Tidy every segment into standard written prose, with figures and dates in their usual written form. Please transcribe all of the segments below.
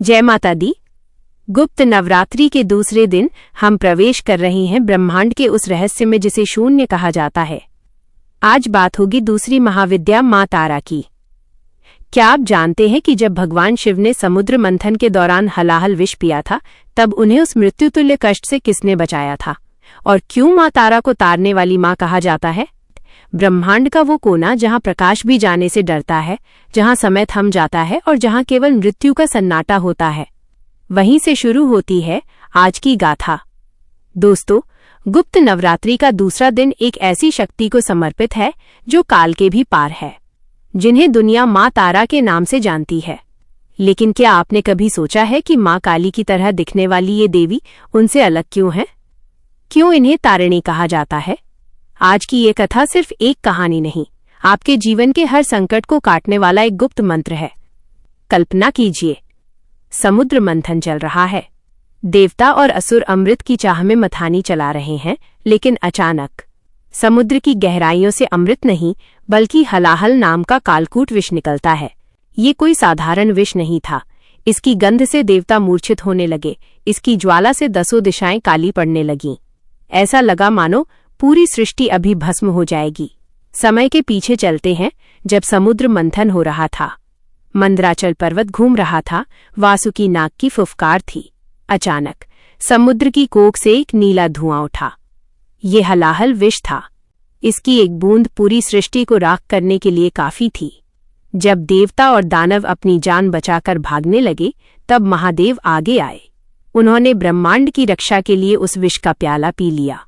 जय माता दी। गुप्त नवरात्रि के दूसरे दिन हम प्रवेश कर रहे हैं ब्रह्मांड के उस रहस्य में जिसे शून्य कहा जाता है। आज बात होगी दूसरी महाविद्या मां तारा की। क्या आप जानते हैं कि जब भगवान शिव ने समुद्र मंथन के दौरान हलाहल विष पिया था, तब उन्हें उस मृत्युतुल्य कष्ट से किसने बचाया था? और क्यों मां तारा को तारने वाली मां कहा जाता है? ब्रह्मांड का वो कोना जहां प्रकाश भी जाने से डरता है, जहां समय थम जाता है और जहां केवल मृत्यु का सन्नाटा होता है, वहीं से शुरू होती है आज की गाथा। दोस्तों, गुप्त नवरात्रि का दूसरा दिन एक ऐसी शक्ति को समर्पित है जो काल के भी पार है, जिन्हें दुनिया मां तारा के नाम से जानती है। लेकिन क्या आपने कभी सोचा है कि मां काली की तरह दिखने वाली ये देवी उनसे अलग क्यों है? क्यों इन्हें तारिणी कहा जाता है? आज की ये कथा सिर्फ एक कहानी नहीं, आपके जीवन के हर संकट को काटने वाला एक गुप्त मंत्र है। कल्पना कीजिए, समुद्र मंथन चल रहा है। देवता और असुर अमृत की चाह में मथानी चला रहे हैं, लेकिन अचानक समुद्र की गहराइयों से अमृत नहीं बल्कि हलाहल नाम का कालकूट विष निकलता है। ये कोई साधारण विष नहीं था। इसकी गंध से देवता मूर्छित होने लगे, इसकी ज्वाला से 10 दिशाएं काली पड़ने लगीं। ऐसा लगा मानो पूरी सृष्टि अभी भस्म हो जाएगी। समय के पीछे चलते हैं, जब समुद्र मंथन हो रहा था, मंदराचल पर्वत घूम रहा था, वासुकी नाग की फुफकार थी। अचानक समुद्र की कोख से एक नीला धुआं उठा। ये हलाहल विष था। इसकी एक बूंद पूरी सृष्टि को राख करने के लिए काफी थी। जब देवता और दानव अपनी जान बचाकर भागने लगे, तब महादेव आगे आए। उन्होंने ब्रह्मांड की रक्षा के लिए उस विष का प्याला पी लिया।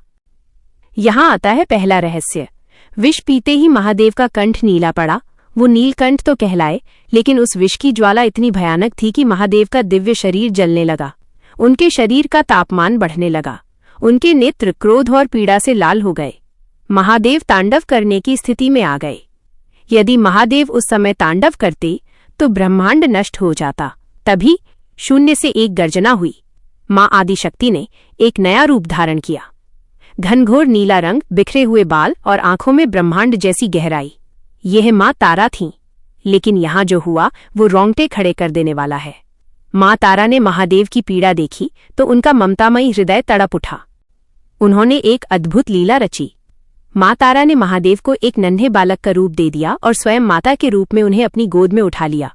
यहाँ आता है पहला रहस्य। विष पीते ही महादेव का कंठ नीला पड़ा। वो नीलकंठ तो कहलाए, लेकिन उस विष की ज्वाला इतनी भयानक थी कि महादेव का दिव्य शरीर जलने लगा। उनके शरीर का तापमान बढ़ने लगा। उनके नेत्र क्रोध और पीड़ा से लाल हो गए। महादेव तांडव करने की स्थिति में आ गए। यदि महादेव उस समय तांडव करते तो ब्रह्मांड नष्ट हो जाता। तभी शून्य से एक गर्जना हुई। मां आदिशक्ति ने एक नया रूप धारण किया। घनघोर नीला रंग, बिखरे हुए बाल और आंखों में ब्रह्मांड जैसी गहराई। यह मां तारा थीं। लेकिन यहां जो हुआ वो रोंगटे खड़े कर देने वाला है। मां तारा ने महादेव की पीड़ा देखी तो उनका ममतामयी हृदय तड़प उठा। उन्होंने एक अद्भुत लीला रची। मां तारा ने महादेव को एक नन्हे बालक का रूप दे दिया और स्वयं माता के रूप में उन्हें अपनी गोद में उठा लिया।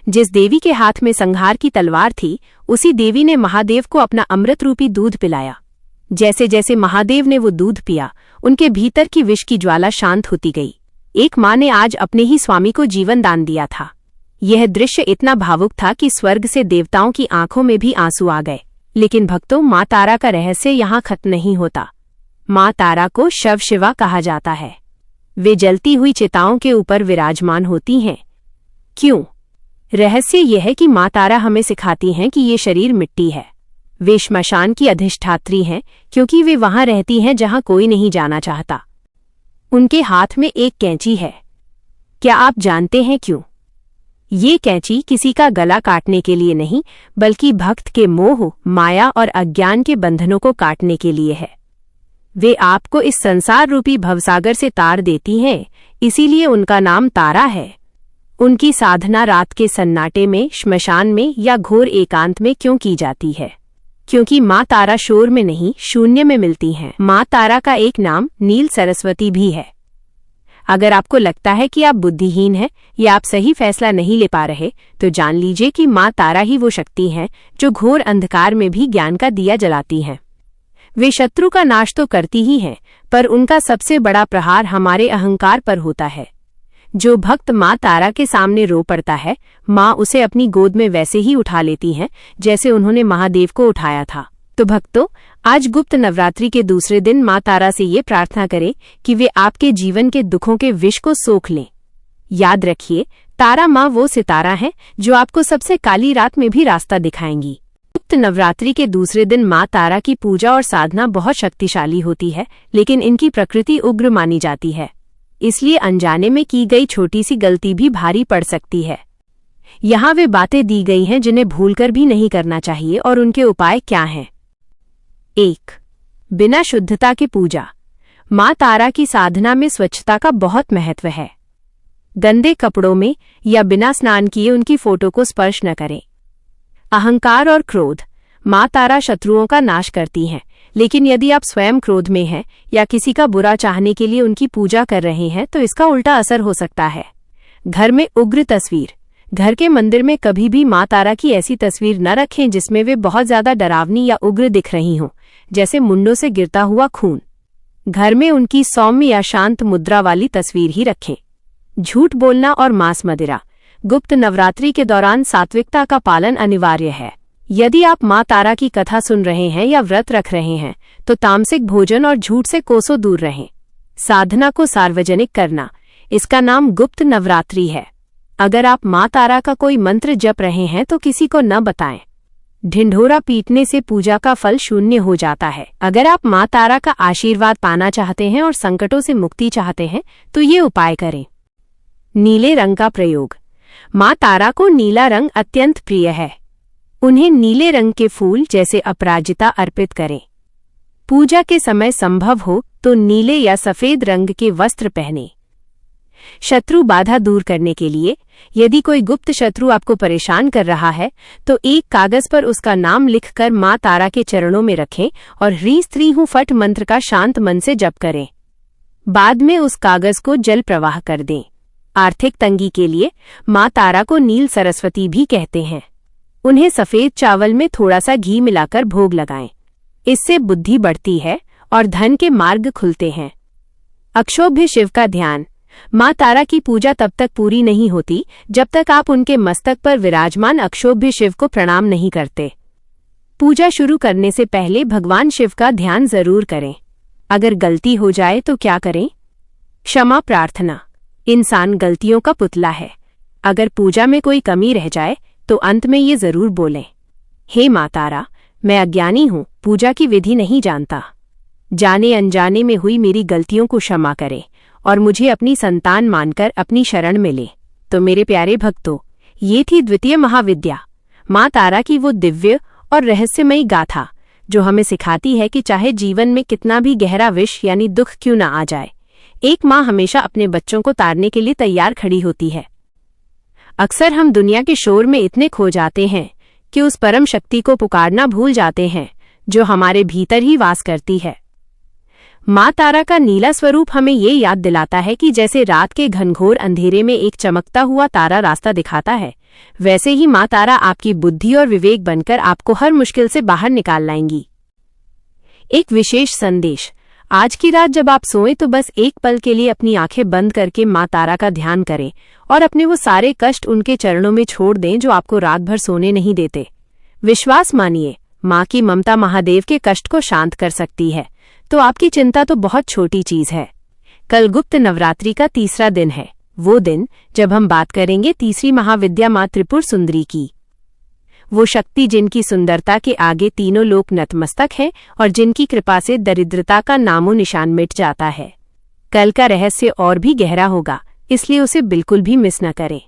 जिस देवी के हाथ में संहार की तलवार थी, उसी देवी ने महादेव को अपना अमृत रूपी दूध पिलाया। जैसे जैसे महादेव ने वो दूध पिया, उनके भीतर की विष की ज्वाला शांत होती गई। एक मां ने आज अपने ही स्वामी को जीवन दान दिया था। यह दृश्य इतना भावुक था कि स्वर्ग से देवताओं की आंखों में भी आंसू आ गए। लेकिन भक्तों, मां तारा का रहस्य यहाँ खत्म नहीं होता। मां तारा को शव शिवा कहा जाता है। वे जलती हुई चिताओं के ऊपर विराजमान होती हैं। क्यों? रहस्य यह है कि मां तारा हमें सिखाती हैं कि ये शरीर मिट्टी है। वे श्मशान की अधिष्ठात्री हैं, क्योंकि वे वहां रहती हैं जहां कोई नहीं जाना चाहता। उनके हाथ में एक कैंची है। क्या आप जानते हैं क्यों? ये कैंची किसी का गला काटने के लिए नहीं, बल्कि भक्त के मोह, माया और अज्ञान के बंधनों को काटने के लिए है। वे आपको इस संसार रूपी भवसागर से तार देती हैं, इसीलिए उनका नाम तारा है। उनकी साधना रात के सन्नाटे में, श्मशान में या घोर एकांत में क्यों की जाती है? क्योंकि मां तारा शोर में नहीं, शून्य में मिलती हैं। मां तारा का एक नाम नील सरस्वती भी है। अगर आपको लगता है कि आप बुद्धिहीन हैं या आप सही फैसला नहीं ले पा रहे, तो जान लीजिए कि मां तारा ही वो शक्ति हैं जो घोर अंधकार में भी ज्ञान का दिया जलाती हैं। वे शत्रु का नाश तो करती ही हैं, पर उनका सबसे बड़ा प्रहार हमारे अहंकार पर होता है। जो भक्त मां तारा के सामने रो पड़ता है, मां उसे अपनी गोद में वैसे ही उठा लेती हैं जैसे उन्होंने महादेव को उठाया था। तो भक्तों, आज गुप्त नवरात्रि के दूसरे दिन मां तारा से ये प्रार्थना करें कि वे आपके जीवन के दुखों के विष को सोख लें। याद रखिए, तारा मां वो सितारा है जो आपको सबसे काली रात में भी रास्ता दिखाएंगी। गुप्त नवरात्रि के दूसरे दिन मां तारा की पूजा और साधना बहुत शक्तिशाली होती है, लेकिन इनकी प्रकृति उग्र मानी जाती है। इसलिए अनजाने में की गई छोटी सी गलती भी भारी पड़ सकती है। यहाँ वे बातें दी गई हैं जिन्हें भूलकर भी नहीं करना चाहिए, और उनके उपाय क्या हैं? 1. बिना शुद्धता की पूजा। मां तारा की साधना में स्वच्छता का बहुत महत्व है। गंदे कपड़ों में या बिना स्नान किए उनकी फोटो को स्पर्श न करें। अहंकार और क्रोध। माँ तारा शत्रुओं का नाश करती हैं, लेकिन यदि आप स्वयं क्रोध में हैं या किसी का बुरा चाहने के लिए उनकी पूजा कर रहे हैं तो इसका उल्टा असर हो सकता है। घर में उग्र तस्वीर। घर के मंदिर में कभी भी माँ तारा की ऐसी तस्वीर न रखें जिसमें वे बहुत ज्यादा डरावनी या उग्र दिख रही हों, जैसे मुंडों से गिरता हुआ खून। घर में उनकी सौम्य या शांत मुद्रा वाली तस्वीर ही रखें। झूठ बोलना और मांस मदिरा। गुप्त नवरात्रि के दौरान सात्विकता का पालन अनिवार्य है। यदि आप माँ तारा की कथा सुन रहे हैं या व्रत रख रहे हैं तो तामसिक भोजन और झूठ से कोसों दूर रहें। साधना को सार्वजनिक करना, इसका नाम गुप्त नवरात्रि है। अगर आप माँ तारा का कोई मंत्र जप रहे हैं तो किसी को न बताएं। ढिंढोरा पीटने से पूजा का फल शून्य हो जाता है। अगर आप माँ तारा का आशीर्वाद पाना चाहते हैं और संकटों से मुक्ति चाहते हैं तो ये उपाय करें। नीले रंग का प्रयोग। माँ तारा को नीला रंग अत्यंत प्रिय है। उन्हें नीले रंग के फूल जैसे अपराजिता अर्पित करें। पूजा के समय संभव हो तो नीले या सफेद रंग के वस्त्र पहनें। शत्रु बाधा दूर करने के लिए, यदि कोई गुप्त शत्रु आपको परेशान कर रहा है तो एक कागज पर उसका नाम लिखकर माँ तारा के चरणों में रखें और ह्रीं स्त्री हूं फट मंत्र का शांत मन से जप करें। बाद में उस कागज को जल प्रवाह कर दें। आर्थिक तंगी के लिए माँ तारा को नील सरस्वती भी कहते हैं। उन्हें सफेद चावल में थोड़ा सा घी मिलाकर भोग लगाएं। इससे बुद्धि बढ़ती है और धन के मार्ग खुलते हैं। अक्षोभ्य शिव का ध्यान। माँ तारा की पूजा तब तक पूरी नहीं होती जब तक आप उनके मस्तक पर विराजमान अक्षोभ्य शिव को प्रणाम नहीं करते। पूजा शुरू करने से पहले भगवान शिव का ध्यान जरूर करें। अगर गलती हो जाए तो क्या करें? क्षमा प्रार्थना। इंसान गलतियों का पुतला है। अगर पूजा में कोई कमी रह जाए तो अंत में ये जरूर बोलें, हे माँ तारा, मैं अज्ञानी हूँ, पूजा की विधि नहीं जानता। जाने अनजाने में हुई मेरी गलतियों को क्षमा करें और मुझे अपनी संतान मानकर अपनी शरण में ले। तो मेरे प्यारे भक्तों, ये थी द्वितीय महाविद्या, माँ तारा की वो दिव्य और रहस्यमयी गाथा जो हमें सिखाती है कि चाहे जीवन में कितना भी गहरा विष यानी दुख क्यों न आ जाए, एक माँ हमेशा अपने बच्चों को तारने के लिए तैयार खड़ी होती है। अक्सर हम दुनिया के शोर में इतने खो जाते हैं कि उस परम शक्ति को पुकारना भूल जाते हैं जो हमारे भीतर ही वास करती है। माँ तारा का नीला स्वरूप हमें ये याद दिलाता है कि जैसे रात के घनघोर अंधेरे में एक चमकता हुआ तारा रास्ता दिखाता है, वैसे ही माँ तारा आपकी बुद्धि और विवेक बनकर आपको हर मुश्किल से बाहर निकाल लाएंगी। एक विशेष संदेश। आज की रात जब आप सोएं तो बस एक पल के लिए अपनी आंखें बंद करके माँ तारा का ध्यान करें और अपने वो सारे कष्ट उनके चरणों में छोड़ दें जो आपको रात भर सोने नहीं देते। विश्वास मानिए, माँ की ममता महादेव के कष्ट को शांत कर सकती है। तो आपकी चिंता तो बहुत छोटी चीज है। कल गुप्त नवरात्रि का तीसरा दिन है, वो दिन जब हम बात करेंगे तीसरी महाविद्या माँ त्रिपुर सुंदरी की। वो शक्ति जिनकी सुंदरता के आगे तीनों लोक नतमस्तक हैं और जिनकी कृपा से दरिद्रता का नामो निशान मिट जाता है। कल का रहस्य और भी गहरा होगा, इसलिए उसे बिल्कुल भी मिस न करें।